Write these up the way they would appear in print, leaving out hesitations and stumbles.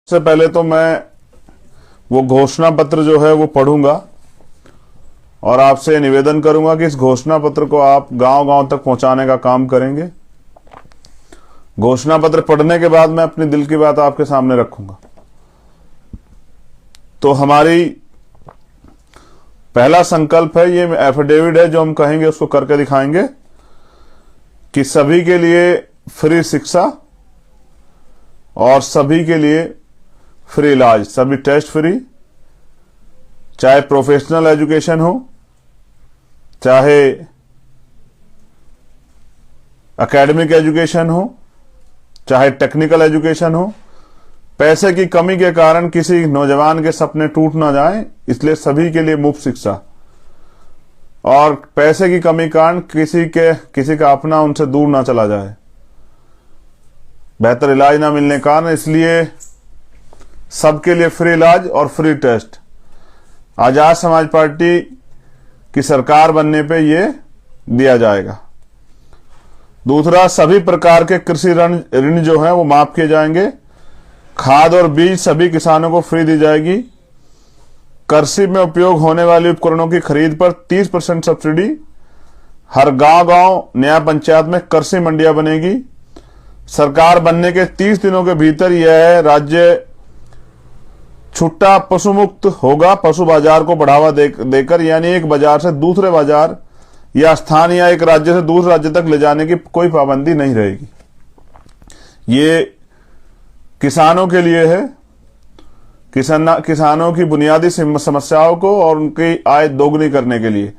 सबसे पहले तो मैं वो घोषणा पत्र जो है वो पढ़ूंगा और आपसे निवेदन करूंगा कि इस घोषणा पत्र को आप गांव-गांव तक पहुंचाने का काम करेंगे। घोषणा पत्र पढ़ने के बाद मैं अपनी दिल की बात आपके सामने रखूंगा। तो हमारी पहला संकल्प है, ये एफिडेविट है जो हम कहेंगे उसको करके दिखाएंगे कि सभी के लिए फ्री शिक्षा और सभी के लिए फ्री इलाज, सभी टेस्ट फ्री, चाहे प्रोफेशनल एजुकेशन हो, चाहे एकेडमिक एजुकेशन हो, चाहे टेक्निकल एजुकेशन हो। पैसे की कमी के कारण किसी नौजवान के सपने टूट ना जाएं, इसलिए सभी के लिए मुफ्त शिक्षा। और पैसे की कमी के कारण किसी का अपना उनसे दूर ना चला जाए, बेहतर इलाज ना मिलने के कारण, इसलिए सबके लिए फ्री इलाज और free test. Azad Samaj party की सरकार बनने पे ये दिया जाएगा। दूसरा, सभी प्रकार के कृषि ऋण जो है वो माफ किए जाएंगे। खाद और बीज सभी किसानों को फ्री दी जाएगी। कृषि में उपयोग होने वाले उपकरणों की खरीद पर 30% सब्सिडी। हर गांव-गांव न्याय पंचायत में कृषि मंडियां बनेगी। सरकार बनने के 30 दिनों के भीतर यह राज्य छुट्टा पशु मुक्त होगा। पशु बाजार को बढ़ावा देकर, यानी एक बाजार से दूसरे बाजार या स्थान या एक राज्य से दूसरे राज्य तक ले जाने की कोई पाबंदी नहीं रहेगी। ये किसानों के लिए है, किसानों की बुनियादी समस्याओं को और उनकी आय दोगुनी करने के लिए।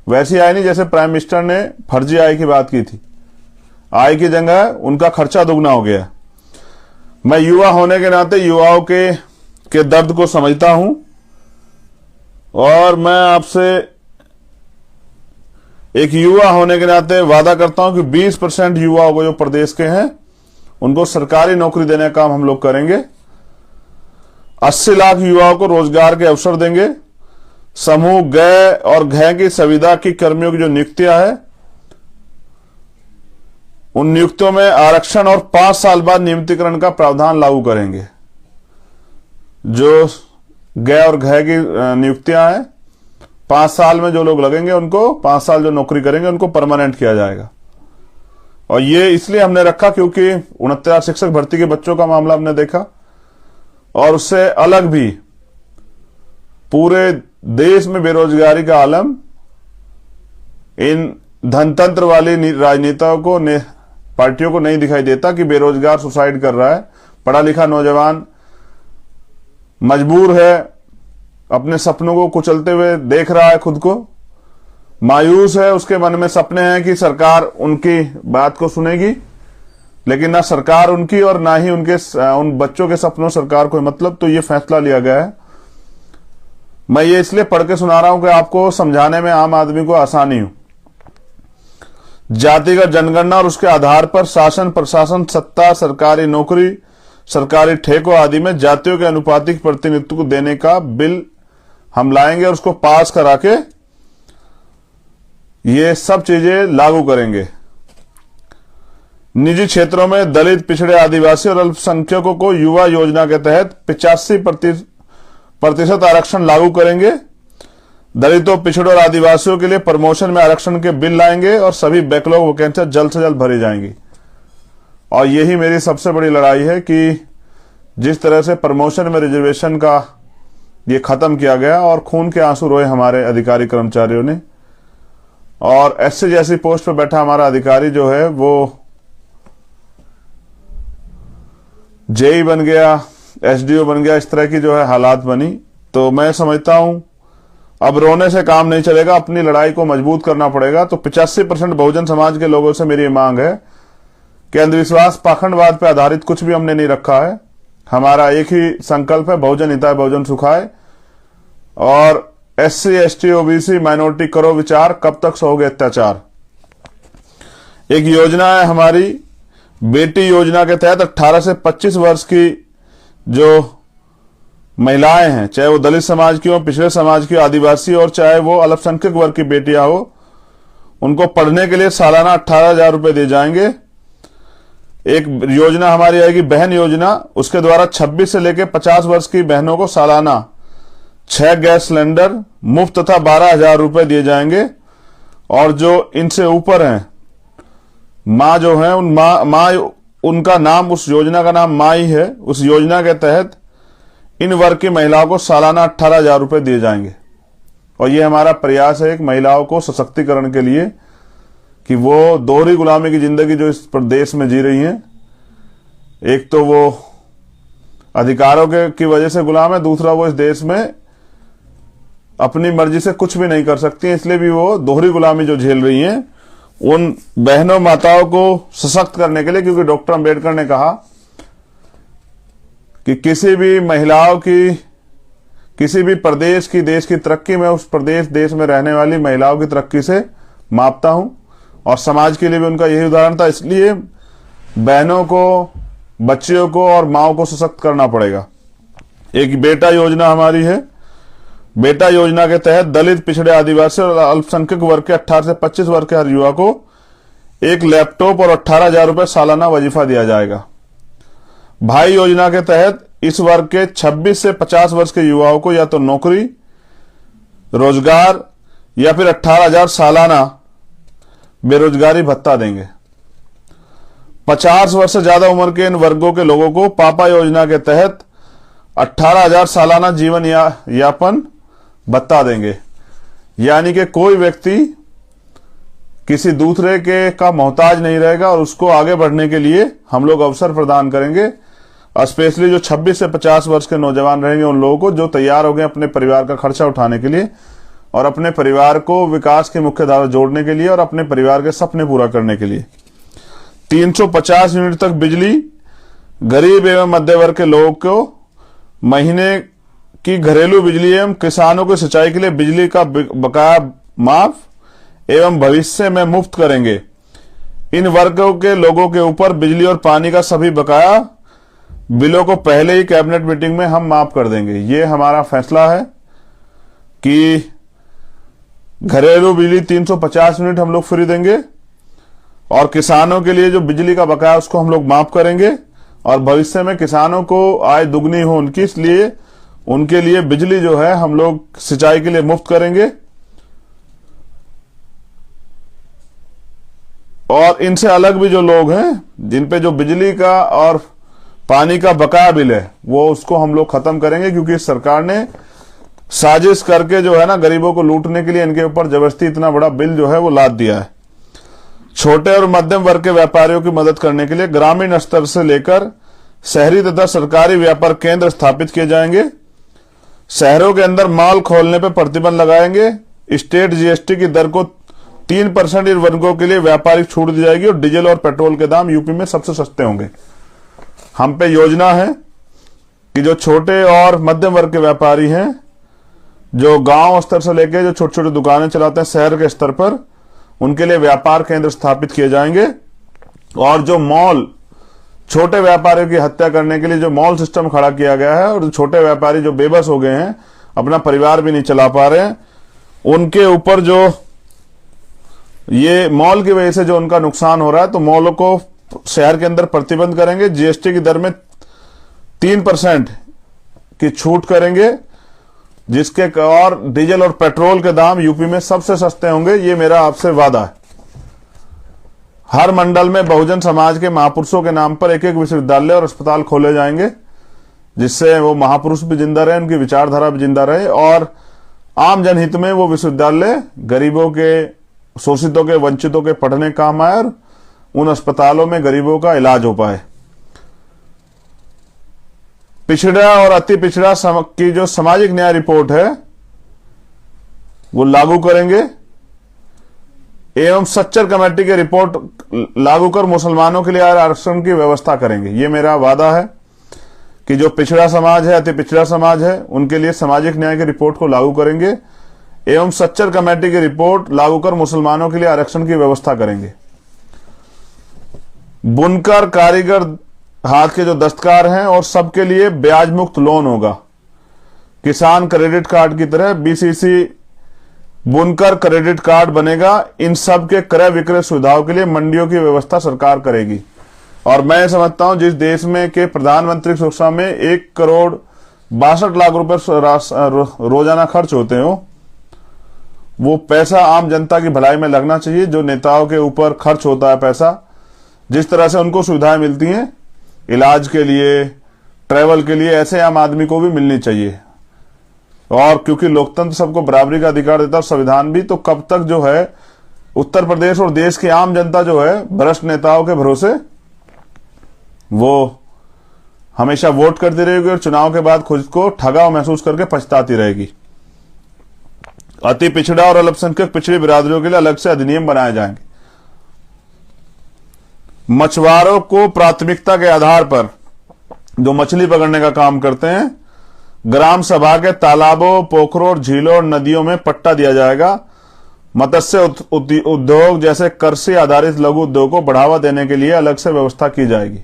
वैसी आय नहीं जैसे प्राइम मिनिस्टर ने फर्जी आय की बात की थी। आय की जगह उनका खर्चा दुगना हो गया। मैं युवा होने के नाते युवाओं के दर्द को समझता हूं और मैं आपसे एक युवा होने के नाते वादा करता हूं कि 20% युवाओं को जो प्रदेश के हैं उनको सरकारी नौकरी देने का काम हम लोग करेंगे। 80 लाख युवाओं को रोजगार के अवसर देंगे। समूह ग और घ की संविदा की कर्मियों की जो नियुक्तियां है, उन नियुक्तियों में आरक्षण और 5 साल बाद नियमितीकरण का प्रावधान लागू करेंगे। जो ग और घ की नियुक्तियां हैं, 5 साल में जो लोग लगेंगे उनको 5 साल जो नौकरी करेंगे उनको परमानेंट किया जाएगा। और ये इसलिए हमने रखा क्योंकि 69 शिक्षक भर्ती के बच्चों का मामला हमने देखा और उससे अलग भी पूरे देश में बेरोजगारी का आलम इन धनतंत्र वाली राजनेताओं को पार्टियों को नहीं दिखाई देता कि बेरोजगार सुसाइड कर रहा है। पढ़ा लिखा नौजवान मजबूर है, अपने सपनों को कुचलते हुए देख रहा है, खुद को मायूस है, उसके मन में सपने हैं कि सरकार उनकी बात को सुनेगी, लेकिन ना सरकार उनकी और ना ही उन बच्चों के सपनों सरकार को मतलब। तो ये फैसला लिया गया है। मैं ये इसलिए पढ़ के सुना रहा हूं कि आपको समझाने में आम आदमी को आसानी हो। जातिगत जनगणना और उसके आधार पर शासन प्रशासन सत्ता, सरकारी नौकरी, सरकारी ठेकों आदि में जातियों के अनुपातिक प्रतिनिधित्व को देने का बिल हम लाएंगे और उसको पास करा के ये सब चीजें लागू करेंगे। निजी क्षेत्रों में दलित, पिछड़े, आदिवासी और अल्पसंख्यकों को युवा योजना के तहत 85% आरक्षण लागू करेंगे। दलितों, पिछड़ों और आदिवासियों के लिए प्रमोशन में आरक्षण के बिल लाएंगे और सभी बैकलॉग वैकेंसी जल्द से जल्द भरी जाएंगी। और यही मेरी सबसे बड़ी लड़ाई है कि जिस तरह से प्रमोशन में रिजर्वेशन का ये खत्म किया गया और खून के आंसू रोए हमारे अधिकारी कर्मचारियों ने, और एससी जैसी पोस्ट पर बैठा हमारा अधिकारी जो है वो जेई बन गया, एसडीओ बन गया, इस तरह की जो है हालात बनी। तो मैं समझता हूं अब रोने से काम नहीं चलेगा, अपनी लड़ाई को मजबूत करना पड़ेगा। तो 85% बहुजन समाज के लोगों से मेरी मांग है कि अंधविश्वास, पाखंडवाद पर आधारित कुछ भी हमने नहीं रखा है। हमारा एक ही संकल्प है, बहुजन हिताय बहुजन सुखाय। और एससी, एसटी, ओबीसी, माइनॉरिटी करो विचार, कब तक सहोगे अत्याचार। एक योजना है हमारी बेटी योजना के तहत 18 से 25 वर्ष की जो महिलाएं हैं, चाहे वो दलित समाज की हो, पिछड़े समाज की, आदिवासी और चाहे वो अल्पसंख्यक वर्ग की बेटियां हो, उनको पढ़ने के लिए सालाना 18,000 रुपए दिए जाएंगे। एक योजना हमारी आएगी बहन योजना, उसके द्वारा 26 से लेकर 50 वर्ष की बहनों को सालाना 6 गैस सिलेंडर मुफ्त तथा 12,000 रुपए दिए जाएंगे। और जो इनसे ऊपर हैं, माँ जो है, उन माँ उनका नाम, उस योजना का नाम माँ ही है। उस योजना के तहत इन वर्ग की महिलाओं को सालाना 18,000 रुपए दिए जाएंगे। और ये हमारा प्रयास है एक महिलाओं को सशक्तिकरण के लिए, कि वो दोहरी गुलामी की जिंदगी जो इस प्रदेश में जी रही हैं, एक तो वो अधिकारों की वजह से गुलाम है, दूसरा वो इस देश में अपनी मर्जी से कुछ भी नहीं कर सकती हैं, इसलिए भी वो दोहरी गुलामी जो झेल रही हैं, उन बहनों माताओं को सशक्त करने के लिए, क्योंकि डॉक्टर अंबेडकर ने कहा कि किसी भी महिलाओं की, किसी भी प्रदेश की, देश की तरक्की में उस प्रदेश देश में रहने वाली महिलाओं की तरक्की से मापता हूं। और समाज के लिए भी उनका यही उदाहरण था, इसलिए बहनों को, बच्चियों को और माओं को सशक्त करना पड़ेगा। एक बेटा योजना हमारी है। बेटा योजना के तहत दलित, पिछड़े, आदिवासी और अल्पसंख्यक वर्ग के 18 से 25 वर्ग के हर युवा को एक लैपटॉप और 18,000 रुपए सालाना वजीफा दिया जाएगा। भाई योजना के तहत इस वर्ग के 26 से 50 वर्ष के युवाओं को या तो नौकरी, रोजगार या फिर 18,000 सालाना बेरोजगारी भत्ता देंगे। 50 वर्ष से ज्यादा उम्र के इन वर्गों के लोगों को पापा योजना के तहत 18,000 सालाना जीवन यापन भत्ता देंगे। यानी कि कोई व्यक्ति किसी दूसरे के का मोहताज नहीं रहेगा और उसको आगे बढ़ने के लिए हम लोग अवसर प्रदान करेंगे। स्पेशली जो 26 से 50 वर्ष के नौजवान रहेंगे, उन लोगों को जो तैयार हो गए अपने परिवार का खर्चा उठाने के लिए और अपने परिवार को विकास की मुख्य धारा जोड़ने के लिए और अपने परिवार के सपने पूरा करने के लिए। 350 यूनिट तक बिजली गरीब एवं मध्य वर्ग के लोगों को महीने की घरेलू बिजली एवं किसानों को सिंचाई के लिए बिजली का बकाया माफ एवं भविष्य में मुफ्त करेंगे। इन वर्गों के लोगों के ऊपर बिजली और पानी का सभी बकाया बिलों को पहले ही कैबिनेट मीटिंग में हम माफ कर देंगे। ये हमारा फैसला है कि घरेलू बिजली 350 यूनिट हम लोग फ्री देंगे और किसानों के लिए जो बिजली का बकाया उसको हम लोग माफ करेंगे और भविष्य में किसानों को आय दुगनी हो उनकी, इसलिए उनके लिए बिजली जो है हम लोग सिंचाई के लिए मुफ्त करेंगे। और इनसे अलग भी जो लोग हैं जिन पे जो बिजली का और पानी का बकाया बिल है वो उसको हम लोग खत्म करेंगे, क्योंकि सरकार ने साजिश करके जो है ना गरीबों को लूटने के लिए इनके ऊपर जबरदस्ती इतना बड़ा बिल जो है वो लाद दिया है। छोटे और मध्यम वर्ग के व्यापारियों की मदद करने के लिए ग्रामीण स्तर से लेकर शहरी तथा सरकारी व्यापार केंद्र स्थापित किए जाएंगे। शहरों के अंदर मॉल खोलने पर प्रतिबंध लगाएंगे। स्टेट जीएसटी की दर को 3% इन वर्गों के लिए व्यापारिक छूट दी जाएगी और डीजल और पेट्रोल के दाम यूपी में सबसे सस्ते होंगे। हम पे योजना है कि जो छोटे और मध्यम वर्ग के व्यापारी हैं, जो गांव स्तर से लेकर जो छोटी छोटी दुकानें चलाते हैं शहर के स्तर पर, उनके लिए व्यापार केंद्र स्थापित किए जाएंगे। और जो मॉल, छोटे व्यापारियों की हत्या करने के लिए जो मॉल सिस्टम खड़ा किया गया है और छोटे व्यापारी जो बेबस हो गए हैं, अपना परिवार भी नहीं चला पा रहे हैं, उनके ऊपर जो ये मॉल की वजह से जो उनका नुकसान हो रहा है, तो मॉलों को शहर के अंदर प्रतिबंध करेंगे। जीएसटी की दर में 3% की छूट करेंगे, जिसके और डीजल और पेट्रोल के दाम यूपी में सबसे सस्ते होंगे। ये मेरा आपसे वादा है। हर मंडल में बहुजन समाज के महापुरुषों के नाम पर एक एक विश्वविद्यालय और अस्पताल खोले जाएंगे, जिससे वो महापुरुष भी जिंदा रहे, उनकी विचारधारा भी जिंदा रहे और आम जनहित में वो विश्वविद्यालय गरीबों के, शोषितों के, वंचितों के पढ़ने काम आए और उन अस्पतालों में गरीबों का इलाज हो पाए। पिछड़ा और अति पिछड़ा की जो सामाजिक न्याय रिपोर्ट है वो लागू करेंगे एवं सच्चर कमेटी की रिपोर्ट लागू कर मुसलमानों के लिए आरक्षण की व्यवस्था करेंगे। ये मेरा वादा है कि जो पिछड़ा समाज है, अति पिछड़ा समाज है, उनके लिए सामाजिक न्याय की रिपोर्ट को लागू करेंगे एवं सच्चर कमेटी की रिपोर्ट लागू कर मुसलमानों के लिए आरक्षण की व्यवस्था करेंगे। बुनकर, कारीगर, हाथ के जो दस्तकार हैं और सबके लिए ब्याज मुक्त लोन होगा। किसान क्रेडिट कार्ड की तरह बीसीसी बुनकर क्रेडिट कार्ड बनेगा। इन सब के क्रय विक्रय सुविधाओं के लिए मंडियों की व्यवस्था सरकार करेगी। और मैं समझता हूं जिस देश में के प्रधानमंत्री सुरक्षा में 1,62,00,000 रुपए रोजाना खर्च होते हो, वो पैसा आम जनता की भलाई में लगना चाहिए। जो नेताओं के ऊपर खर्च होता है पैसा, जिस तरह से उनको सुविधाएं मिलती हैं इलाज के लिए, ट्रैवल के लिए, ऐसे आम आदमी को भी मिलनी चाहिए। और क्योंकि लोकतंत्र सबको बराबरी का अधिकार देता है, संविधान भी, तो कब तक जो है उत्तर प्रदेश और देश की आम जनता जो है भ्रष्ट नेताओं के भरोसे वो हमेशा वोट करती रहेगी और चुनाव के बाद खुद को ठगा महसूस करके पछताती रहेगी। अति पिछड़ा और अल्पसंख्यक पिछड़ी बिरादरियों के लिए अलग से अधिनियम बनाए जाएंगे। मछुआरों को प्राथमिकता के आधार पर जो मछली पकड़ने का काम करते हैं, ग्राम सभा के तालाबों, पोखरों और झीलों और नदियों में पट्टा दिया जाएगा। मत्स्य उद्योग जैसे कृषि आधारित लघु उद्योग को बढ़ावा देने के लिए अलग से व्यवस्था की जाएगी।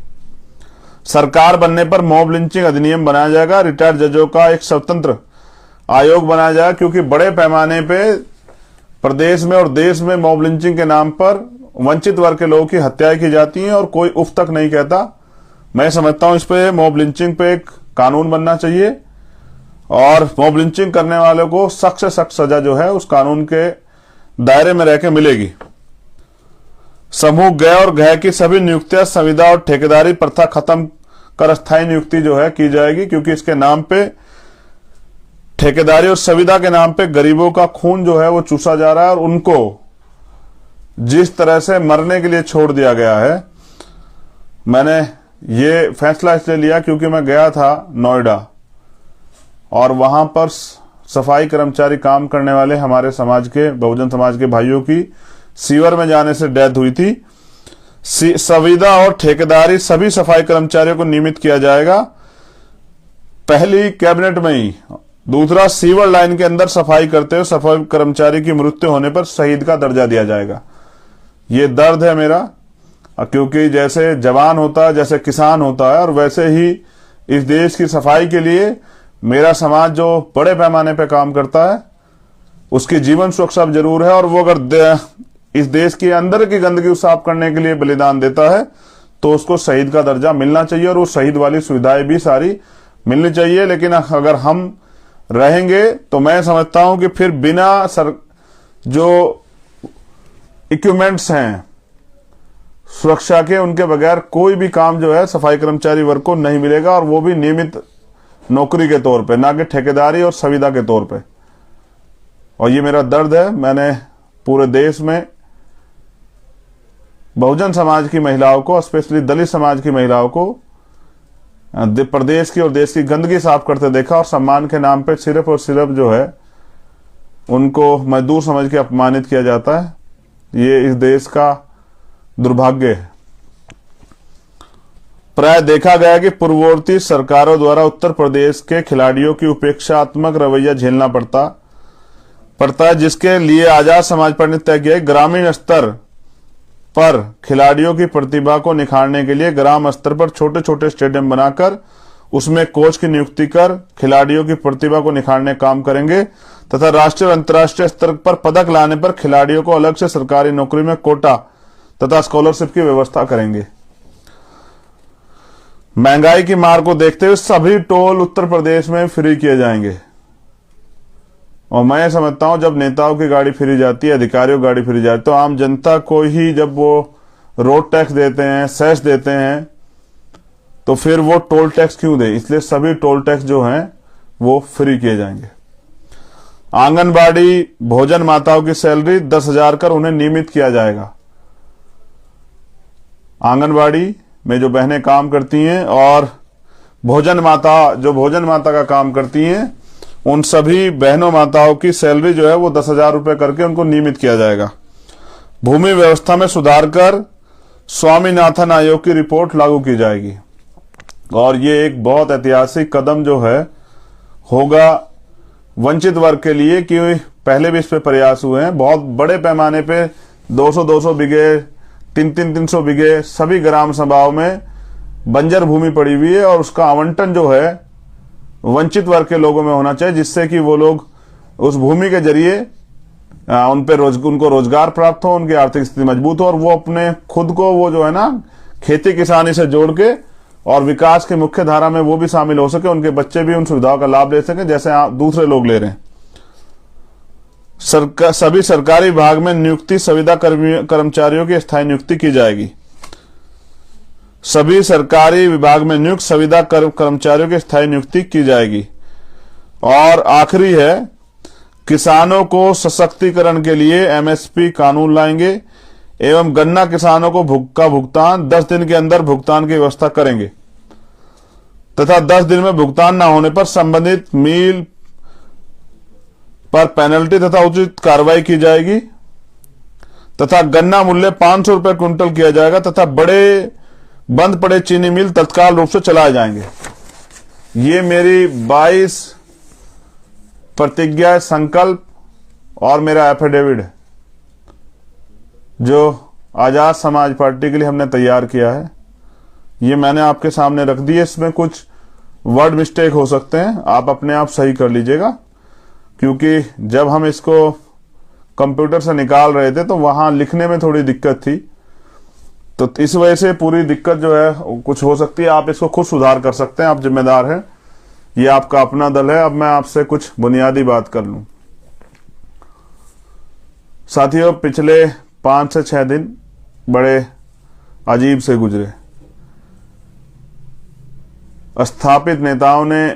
सरकार बनने पर मॉब लिंचिंग अधिनियम बनाया जाएगा। रिटायर्ड जजों का एक स्वतंत्र आयोग बनाया जाएगा, क्योंकि बड़े पैमाने पे प्रदेश में और देश में मॉब लिंचिंग के नाम पर वंचित वर्ग के लोगों की हत्याएं की जाती हैं और कोई उफ तक नहीं कहता। मैं समझता हूं इस पे मॉब लिंचिंग पे एक कानून बनना चाहिए और मॉब लिंचिंग करने वालों को सख्त से सख्त सजा जो है उस कानून के दायरे में रहकर मिलेगी। समूह ग और घ की सभी नियुक्तियां संविदा और ठेकेदारी प्रथा खत्म कर अस्थायी नियुक्ति जो है की जाएगी, क्योंकि इसके नाम पे ठेकेदारी और संविदा के नाम पे गरीबों का खून जो है वो चूसा जा रहा है और उनको जिस तरह से मरने के लिए छोड़ दिया गया है। मैंने ये फैसला इसलिए लिया क्योंकि मैं गया था नोएडा और वहां पर सफाई कर्मचारी काम करने वाले हमारे समाज के, बहुजन समाज के भाइयों की सीवर में जाने से डेथ हुई थी। संविदा और ठेकेदारी सभी सफाई कर्मचारियों को नियमित किया जाएगा, पहली कैबिनेट में ही। दूसरा, सीवर लाइन के अंदर सफाई करते हुए सफाई कर्मचारी की मृत्यु होने पर शहीद का दर्जा दिया जाएगा। ये दर्द है मेरा, क्योंकि जैसे जवान होता है, जैसे किसान होता है, और वैसे ही इस देश की सफाई के लिए मेरा समाज जो बड़े पैमाने पर काम करता है उसकी जीवन सुरक्षा जरूर है। और वो अगर इस देश के अंदर की गंदगी साफ करने के लिए बलिदान देता है तो उसको शहीद का दर्जा मिलना चाहिए और वो शहीद वाली सुविधाएं भी सारी मिलनी चाहिए। लेकिन अगर हम रहेंगे तो मैं समझता हूं कि फिर बिना जो इक्विपमेंट्स हैं सुरक्षा के, उनके बगैर कोई भी काम जो है सफाई कर्मचारी वर्ग को नहीं मिलेगा, और वो भी नियमित नौकरी के तौर पे, ना कि ठेकेदारी और संविदा के तौर पे। और ये मेरा दर्द है। मैंने पूरे देश में बहुजन समाज की महिलाओं को, स्पेशली दलित समाज की महिलाओं को प्रदेश की और देश की गंदगी साफ करते देखा, और सम्मान के नाम पे सिर्फ और सिर्फ जो है उनको मजदूर समझ के अपमानित किया जाता है। ये इस देश का दुर्भाग्य है। प्राय देखा गया कि पूर्ववर्ती सरकारों द्वारा उत्तर प्रदेश के खिलाड़ियों की उपेक्षात्मक रवैया झेलना पड़ता है, जिसके लिए आजाद समाज पार्टी ने तय किया। ग्रामीण स्तर पर खिलाड़ियों की प्रतिभा को निखारने के लिए ग्राम स्तर पर छोटे छोटे स्टेडियम बनाकर उसमें कोच की नियुक्ति कर खिलाड़ियों की प्रतिभा को निखारने का काम करेंगे, तथा राष्ट्रीय और अंतर्राष्ट्रीय स्तर पर पदक लाने पर खिलाड़ियों को अलग से सरकारी नौकरी में कोटा तथा स्कॉलरशिप की व्यवस्था करेंगे। महंगाई की मार को देखते हुए सभी टोल उत्तर प्रदेश में फ्री किए जाएंगे। और मैं समझता हूं जब नेताओं की गाड़ी फ्री जाती है, अधिकारियों की गाड़ी फ्री जाती है, तो आम जनता को ही जब वो रोड टैक्स देते हैं, सेस देते हैं, तो फिर वो टोल टैक्स क्यों दे। इसलिए सभी टोल टैक्स जो हैं वो फ्री किए जाएंगे। आंगनबाड़ी भोजन माताओं की सैलरी 10,000 कर उन्हें नियमित किया जाएगा। आंगनबाड़ी में जो बहनें काम करती हैं और भोजन माता का काम करती हैं, उन सभी बहनों माताओं की सैलरी जो है वो 10,000 रुपए करके उनको नियमित किया जाएगा। भूमि व्यवस्था में सुधार कर स्वामीनाथन आयोग की रिपोर्ट लागू की जाएगी। और ये एक बहुत ऐतिहासिक कदम जो है होगा वंचित वर्ग के लिए, कि पहले भी इस पे प्रयास हुए हैं। बहुत बड़े पैमाने पे 200-200 बिघे, 300 बिघे सभी ग्राम सभाओं में बंजर भूमि पड़ी हुई है, और उसका आवंटन जो है वंचित वर्ग के लोगों में होना चाहिए, जिससे कि वो लोग उस भूमि के जरिए उनको रोजगार प्राप्त हो, उनकी आर्थिक स्थिति मजबूत हो, और वो अपने खुद को वो जो है ना खेती किसानी से जोड़ के और विकास की मुख्य धारा में वो भी शामिल हो सके, उनके बच्चे भी उन सुविधाओं का लाभ ले सके जैसे आप दूसरे लोग ले रहे हैं। सभी सरकारी विभाग में नियुक्ति संविदा कर्मचारियों की स्थायी नियुक्ति की जाएगी। सभी सरकारी विभाग में नियुक्त संविदा कर्मचारियों की स्थायी नियुक्ति की जाएगी। और आखिरी है, किसानों को सशक्तिकरण के लिए एमएसपी कानून लाएंगे एवं गन्ना किसानों को भुगतान 10 दिन के अंदर भुगतान की व्यवस्था करेंगे तथा 10 दिन में भुगतान न होने पर संबंधित मिल पर पेनल्टी तथा उचित कार्रवाई की जाएगी तथा गन्ना मूल्य 500 रुपए क्विंटल किया जाएगा तथा बड़े बंद पड़े चीनी मिल तत्काल रूप से चलाए जाएंगे। ये मेरी 22 प्रतिज्ञा, संकल्प और मेरा एफिडेविट है जो आजाद समाज पार्टी के लिए हमने तैयार किया है। ये मैंने आपके सामने रख दिए। इसमें कुछ वर्ड मिस्टेक हो सकते हैं, आप अपने आप सही कर लीजिएगा, क्योंकि जब हम इसको कंप्यूटर से निकाल रहे थे तो वहां लिखने में थोड़ी दिक्कत थी, तो इस वजह से पूरी दिक्कत जो है कुछ हो सकती है। आप इसको खुद सुधार कर सकते हैं, आप जिम्मेदार हैं, ये आपका अपना दल है। अब मैं आपसे कुछ बुनियादी बात कर लूं। साथियों, पिछले 5 से 6 दिन बड़े अजीब से गुजरे। स्थापित नेताओं ने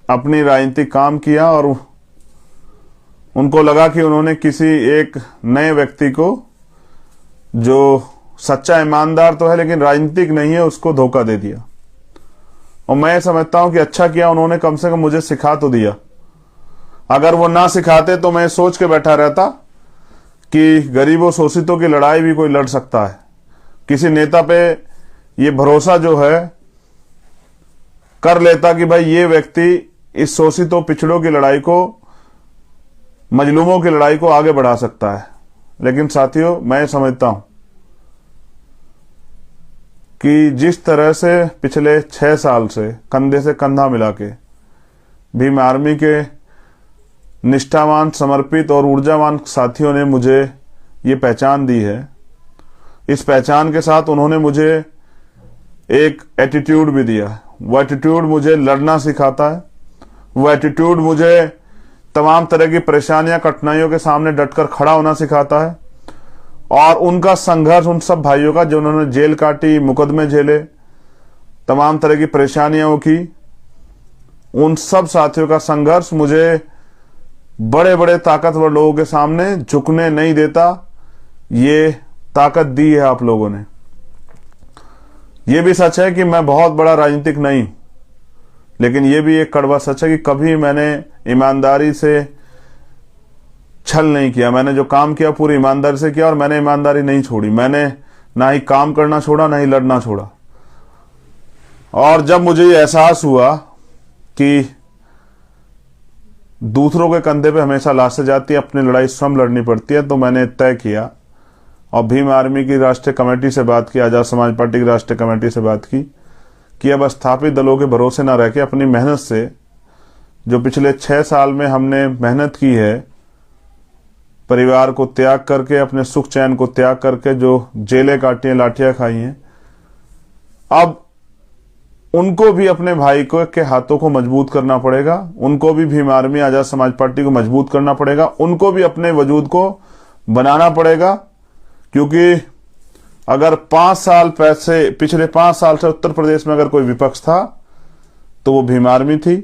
अपनी राजनीतिक काम किया और उनको लगा कि उन्होंने किसी एक नए व्यक्ति को, जो सच्चा ईमानदार तो है लेकिन राजनीतिक नहीं है, उसको धोखा दे दिया। और मैं समझता हूं कि अच्छा किया उन्होंने, कम से कम मुझे सिखा तो दिया। अगर वो ना सिखाते तो मैं सोच के बैठा रहता कि गरीबों शोषितों की लड़ाई भी कोई लड़ सकता है। किसी नेता पे ये भरोसा जो है कर लेता कि भाई ये व्यक्ति इस शोषितों पिछड़ों की लड़ाई को, मजलूमों की लड़ाई को आगे बढ़ा सकता है। लेकिन साथियों, मैं समझता हूं कि जिस तरह से पिछले 6 साल से कंधे से कंधा मिला के भीम आर्मी के निष्ठावान, समर्पित और ऊर्जावान साथियों ने मुझे ये पहचान दी है, इस पहचान के साथ उन्होंने मुझे एक एटीट्यूड भी दिया है। वो एटीट्यूड मुझे लड़ना सिखाता है, वो एटीट्यूड मुझे तमाम तरह की परेशानियां, कठिनाइयों के सामने डटकर खड़ा होना सिखाता है। और उनका संघर्ष, उन सब भाइयों का जो उन्होंने जेल काटी, मुकदमे झेले, तमाम तरह की परेशानियों की, उन सब साथियों का संघर्ष मुझे बड़े बड़े ताकतवर लोगों के सामने झुकने नहीं देता। ये ताकत दी है आप लोगों ने। ये भी सच है कि मैं बहुत बड़ा राजनीतिक नहीं, लेकिन ये भी एक कड़वा सच है कि कभी मैंने ईमानदारी से छल नहीं किया। मैंने जो काम किया पूरी ईमानदारी से किया और मैंने ईमानदारी नहीं छोड़ी। मैंने ना ही काम करना छोड़ा, ना ही लड़ना छोड़ा। और जब मुझे ये एहसास हुआ कि दूसरों के कंधे पे हमेशा लाशें जाती है, अपनी लड़ाई स्वयं लड़नी पड़ती है, तो मैंने तय किया और भीम आर्मी की राष्ट्रीय कमेटी से बात की, आजाद समाज पार्टी की राष्ट्रीय कमेटी से बात की कि अब स्थापित दलों के भरोसे न रह के अपनी मेहनत से, जो पिछले 6 साल में हमने मेहनत की है, परिवार को त्याग करके, अपने सुख चैन को त्याग करके जो जेलें काटी हैं, लाठियां खाई हैं, अब उनको भी अपने भाई को के हाथों को मजबूत करना पड़ेगा। उनको भी भीम आर्मी, आजाद समाज पार्टी को मजबूत करना पड़ेगा। उनको भी अपने वजूद को बनाना पड़ेगा, क्योंकि अगर 5 साल पिछले 5 साल से उत्तर प्रदेश में अगर कोई विपक्ष था तो वो भीम आर्मी थी।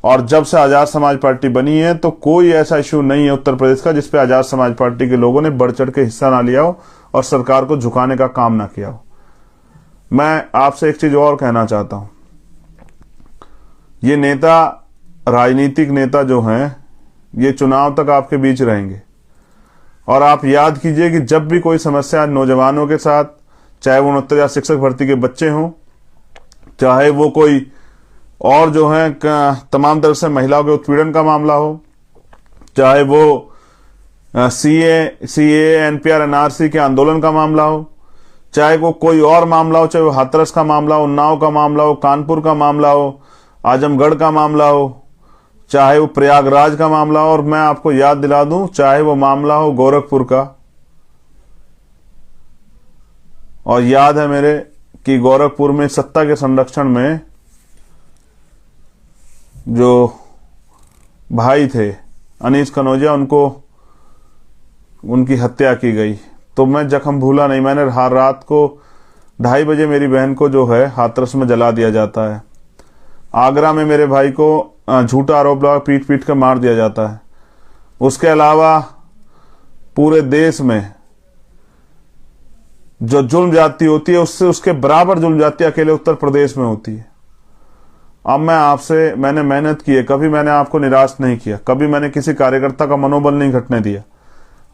और जब से आजाद समाज पार्टी बनी है तो कोई ऐसा इश्यू नहीं है उत्तर प्रदेश का जिसपे आजाद समाज पार्टी के लोगों ने बढ़ चढ़ के हिस्सा ना लिया हो और सरकार को झुकाने का काम ना किया हो। मैं आपसे एक चीज और कहना चाहता हूं, ये नेता, राजनीतिक नेता जो हैं, ये चुनाव तक आपके बीच रहेंगे। और आप याद कीजिए कि जब भी कोई समस्या नौजवानों के साथ, चाहे वो 69 शिक्षक भर्ती के बच्चे हों, चाहे वो कोई और जो है तमाम तरह से महिलाओं के उत्पीड़न का मामला हो, चाहे वो सीए, एनपीआर, एनआरसी के आंदोलन का मामला हो, चाहे वो कोई और मामला हो, चाहे वो हाथरस का मामला हो, उन्नाव का मामला हो, कानपुर का मामला हो, आजमगढ़ का मामला हो, चाहे वो प्रयागराज का मामला हो, और मैं आपको याद दिला दूं, चाहे वो मामला हो गोरखपुर का, और याद है मेरे कि गोरखपुर में सत्ता के संरक्षण में जो भाई थे अनीस कनौजिया, उनको उनकी हत्या की गई। तो मैं जख्म भूला नहीं। मैंने हर रात को 2:30 बजे मेरी बहन को जो है हाथरस में जला दिया जाता है। आगरा में मेरे भाई को झूठा आरोप लगा पीट पीट कर मार दिया जाता है। उसके अलावा पूरे देश में जो जुल्म जाती होती है उससे उसके बराबर जुल्म जाती अकेले उत्तर प्रदेश में होती है। अब मैंने मेहनत की है, कभी मैंने आपको निराश नहीं किया, कभी मैंने किसी कार्यकर्ता का मनोबल नहीं घटने दिया।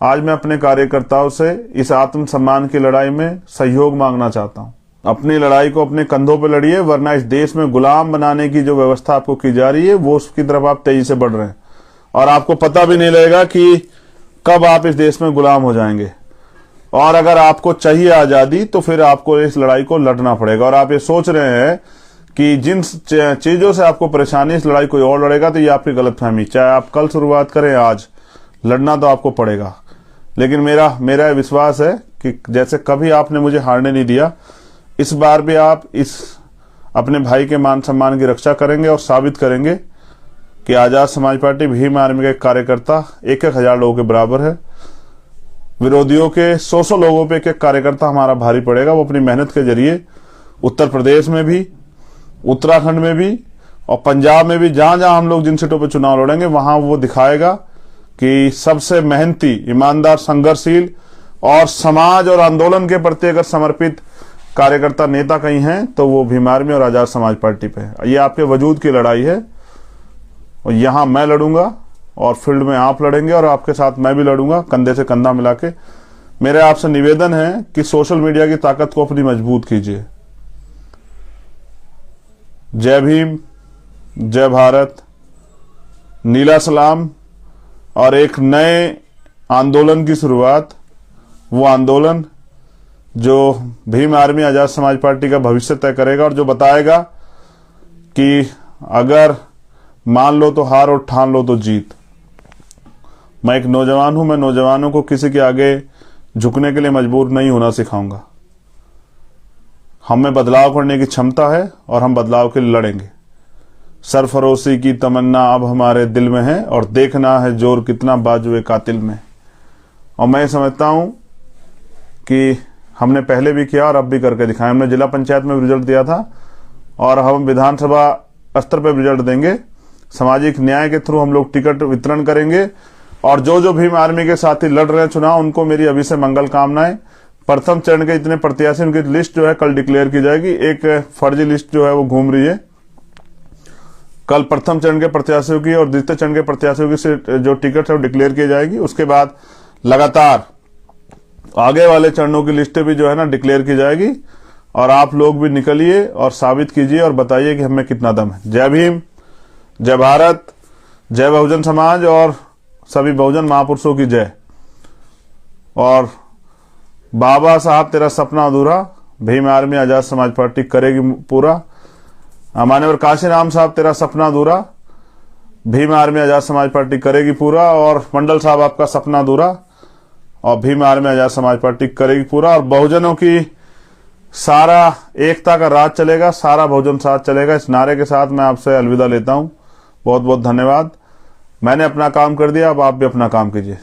आज मैं अपने कार्यकर्ताओं से इस आत्मसम्मान की लड़ाई में सहयोग मांगना चाहता हूं। अपनी लड़ाई को अपने कंधों पर लड़िए, वरना इस देश में गुलाम बनाने की जो व्यवस्था आपको की जा रही है वो उसकी तरफ आप तेजी से बढ़ रहे हैं और आपको पता भी नहीं लगेगा कि कब आप इस देश में गुलाम हो जाएंगे। और अगर आपको चाहिए आजादी तो फिर आपको इस लड़ाई को लड़ना पड़ेगा। और आप ये सोच रहे हैं कि जिन चीजों से आपको परेशानी, इस लड़ाई कोई और लड़ेगा, तो ये आपकी गलतफहमी। चाहे आप कल शुरुआत करें, आज लड़ना तो आपको पड़ेगा। लेकिन मेरा विश्वास है कि जैसे कभी आपने मुझे हारने नहीं दिया, इस बार भी आप इस अपने भाई के मान सम्मान की रक्षा करेंगे और साबित करेंगे कि आजाद समाज पार्टी भीम आर्मी के कार्यकर्ता 1,000 लोगों के बराबर है। विरोधियों के 100 लोगों पे एक कार्यकर्ता हमारा भारी पड़ेगा। वो अपनी मेहनत के जरिए उत्तर प्रदेश में भी, उत्तराखंड में भी और पंजाब में भी, जहां जहां हम लोग जिन सीटों पर चुनाव लड़ेंगे वहां वो दिखाएगा कि सबसे मेहनती, ईमानदार, संघर्षशील और समाज और आंदोलन के प्रति अगर समर्पित कार्यकर्ता नेता कहीं हैं तो वो भीम आर्मी और आजाद समाज पार्टी पे है। ये आपके वजूद की लड़ाई है और यहां मैं लड़ूंगा और फील्ड में आप लड़ेंगे और आपके साथ मैं भी लड़ूंगा, कंधे से कंधा मिला के। मेरे आपसे निवेदन है कि सोशल मीडिया की ताकत को अपनी मजबूत कीजिए। जय भीम, जय भारत, नीला सलाम और एक नए आंदोलन की शुरुआत। वो आंदोलन जो भीम आर्मी आजाद समाज पार्टी का भविष्य तय करेगा और जो बताएगा कि अगर मान लो तो हार और ठान लो तो जीत। मैं एक नौजवान हूं, मैं नौजवानों को किसी के आगे झुकने के लिए मजबूर नहीं होना सिखाऊंगा। हमें बदलाव करने की क्षमता है और हम बदलाव के लिए लड़ेंगे। सरफरोशी की तमन्ना अब हमारे दिल में है और देखना है जोर कितना बाजुए कातिल में। और मैं समझता हूं कि हमने पहले भी किया और अब भी करके दिखाया। हमने जिला पंचायत में रिजल्ट दिया था और हम विधानसभा स्तर पर रिजल्ट देंगे। सामाजिक न्याय के थ्रू हम लोग टिकट वितरण करेंगे और जो भीम आर्मी के साथी लड़ रहे हैं चुनाव, उनको मेरी अभी से मंगल कामनाएं। प्रथम चरण के जितने प्रत्याशी, उनकी लिस्ट जो है कल डिक्लेयर की जाएगी। एक फर्जी लिस्ट जो है वो घूम रही है। कल प्रथम चरण के प्रत्याशियों की और द्वितीय चरण के प्रत्याशियों की जो टिकट है वो डिक्लेयर की जाएगी। उसके बाद लगातार आगे वाले चरणों की लिस्टें भी जो है ना डिक्लेयर की जाएगी। और आप लोग भी निकलिए और साबित कीजिए और बताइए कि हमें कितना दम है। जय भीम, जय भारत, जय बहुजन समाज और सभी बहुजन महापुरुषों की जय। और बाबा साहब तेरा सपना अधूरा भीम आर्मी आजाद समाज पार्टी करेगी पूरा। मान्यवर काशीराम साहब तेरा सपना अधूरा भीम आर्मी आजाद समाज पार्टी करेगी पूरा। और मंडल साहब आपका सपना अधूरा और भीम आर्मी आजाद समाज पार्टी करेगी पूरा। और बहुजनों की सारा एकता का राज चलेगा, सारा बहुजन साथ चलेगा। इस नारे के साथ मैं आपसे अलविदा लेता हूं। बहुत बहुत धन्यवाद। मैंने अपना काम कर दिया, अब आप भी अपना काम कीजिए।